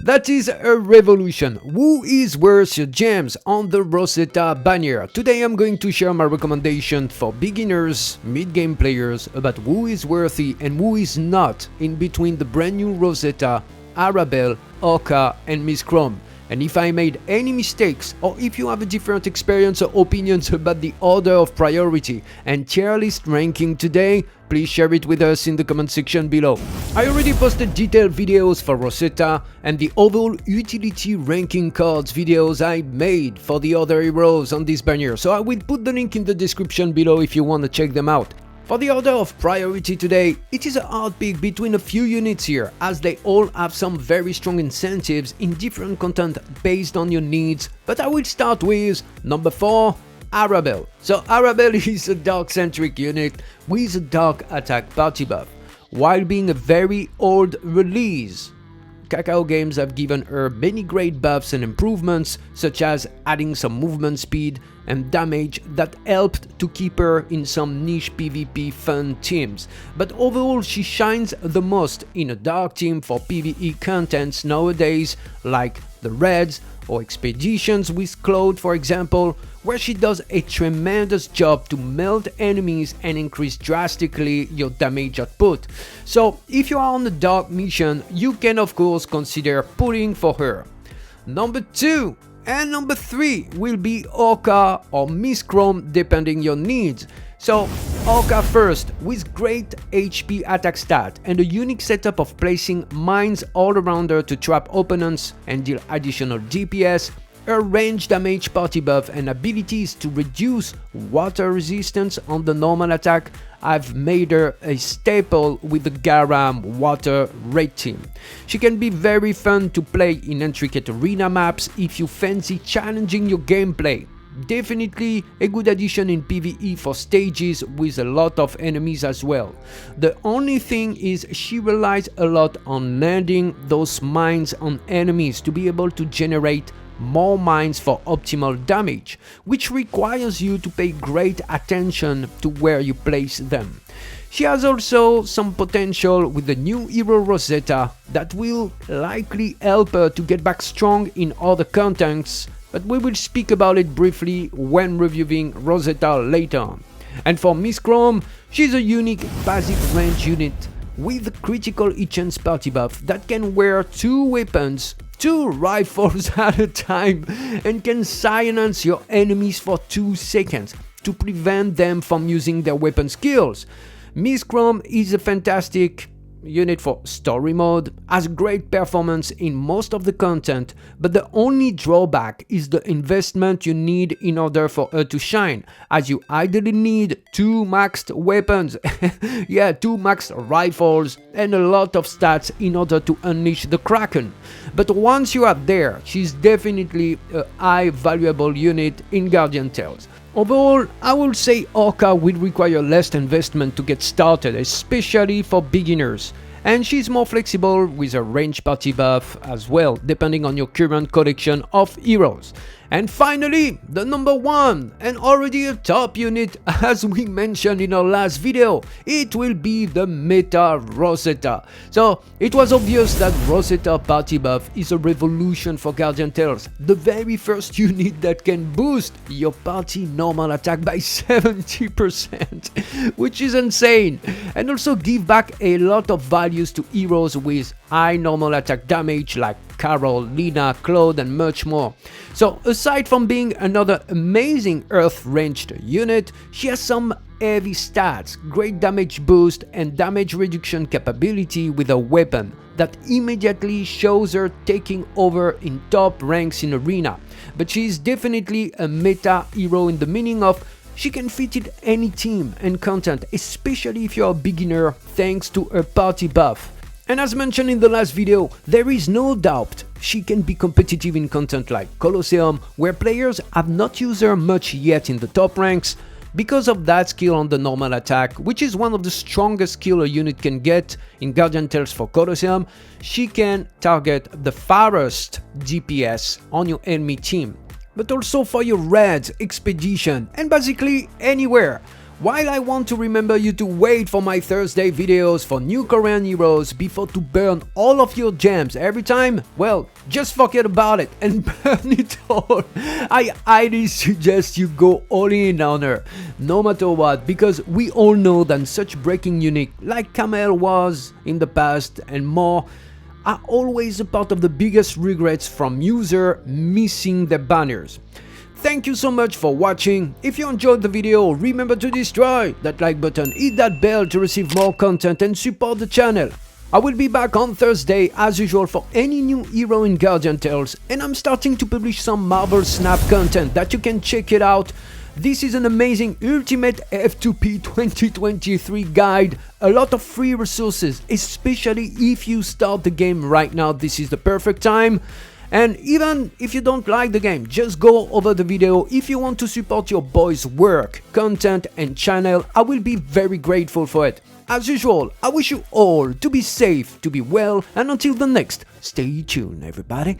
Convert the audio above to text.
That is a revolution. Who is worth your gems on the Rosetta banner? Today I'm going to share my recommendation for beginners, mid-game players about who is worthy and who is not in between the brand new Rosetta, Arabelle, Oka and Miss Chrome. And if I made any mistakes, or if you have a different experience or opinions about the order of priority and tier list ranking today, please share it with us in the comment section below. I already posted detailed videos for Rosetta and the overall utility ranking cards videos I made for the other heroes on this banner, so I will put the link in the description below if you want to check them out. For the order of priority today, it is a hard pick between a few units here, as they all have some very strong incentives in different content based on your needs, but I will start with number 4, Arabelle. So Arabelle is a dark-centric unit with a dark attack party buff. While being a very old release, Kakao Games have given her many great buffs and improvements, such as adding some movement speed and damage that helped to keep her in some niche PvP fun teams. But overall she shines the most in a dark team for PvE contents nowadays, like the raids or expeditions with Cloud for example, where she does a tremendous job to melt enemies and increase drastically your damage output. So if you are on a dark mission, you can of course consider pulling for her. Number 2 and number 3 will be Orca or Miss Chrome depending your needs. So Orca first, with great HP attack stat and a unique setup of placing mines all around her to trap opponents and deal additional DPS, her range damage party buff and abilities to reduce water resistance on the normal attack have made her a staple with the Garam water raid team. She can be very fun to play in intricate arena maps if you fancy challenging your gameplay. Definitely a good addition in PvE for stages with a lot of enemies as well. The only thing is she relies a lot on landing those mines on enemies to be able to generate more mines for optimal damage, which requires you to pay great attention to where you place them. She has also some potential with the new hero Rosetta that will likely help her to get back strong in other contents, but we will speak about it briefly when reviewing Rosetta later on. And for Miss Chrome, she's a unique basic range unit with a critical hit chance party buff that can wear 2 weapons, 2 rifles at a time, and can silence your enemies for 2 seconds to prevent them from using their weapon skills. Miss Chrome is a fantastic unit for story mode, has great performance in most of the content, but the only drawback is the investment you need in order for her to shine, as you ideally need 2 maxed weapons, yeah, 2 maxed rifles and a lot of stats in order to unleash the Kraken. But once you are there, she's definitely a high valuable unit in Guardian Tales. Overall, I will say Orca will require less investment to get started, especially for beginners, and she's more flexible with her range party buff as well, depending on your current collection of heroes. And finally, the number 1, and already a top unit as we mentioned in our last video, it will be the meta Rosetta. So it was obvious that Rosetta party buff is a revolution for Guardian Tales, the very first unit that can boost your party normal attack by 70%, which is insane, and also give back a lot of values to heroes with high normal attack damage like Carol, Lina, Claude and much more. So aside from being another amazing earth ranged unit, she has some heavy stats, great damage boost and damage reduction capability with a weapon that immediately shows her taking over in top ranks in arena. But she is definitely a meta hero in the meaning of she can fit in any team and content, especially if you're a beginner, thanks to her party buff. And as mentioned in the last video, there is no doubt she can be competitive in content like Colosseum, where players have not used her much yet in the top ranks, because of that skill on the normal attack, which is one of the strongest skill a unit can get in Guardian Tales for Colosseum. She can target the farthest DPS on your enemy team, but also for your raids, expedition, and basically anywhere. While I want to remember you to wait for my Thursday videos for new Korean heroes before to burn all of your gems every time, well, just forget about it and burn it all. I highly suggest you go all in on her, no matter what, because we all know that such breaking unique, like Kamel was in the past and more, are always a part of the biggest regrets from user missing their banners. Thank you so much for watching. If you enjoyed the video, remember to destroy that like button, hit that bell to receive more content and support the channel. I will be back on Thursday as usual for any new hero in Guardian Tales, and I'm starting to publish some Marvel Snap content that you can check it out. This is an amazing Ultimate F2P 2023 guide, a lot of free resources, especially if you start the game right now, this is the perfect time. And even if you don't like the game, just go over the video. If you want to support your boy's work, content and channel, I will be very grateful for it. As usual, I wish you all to be safe, to be well, and until the next, stay tuned everybody.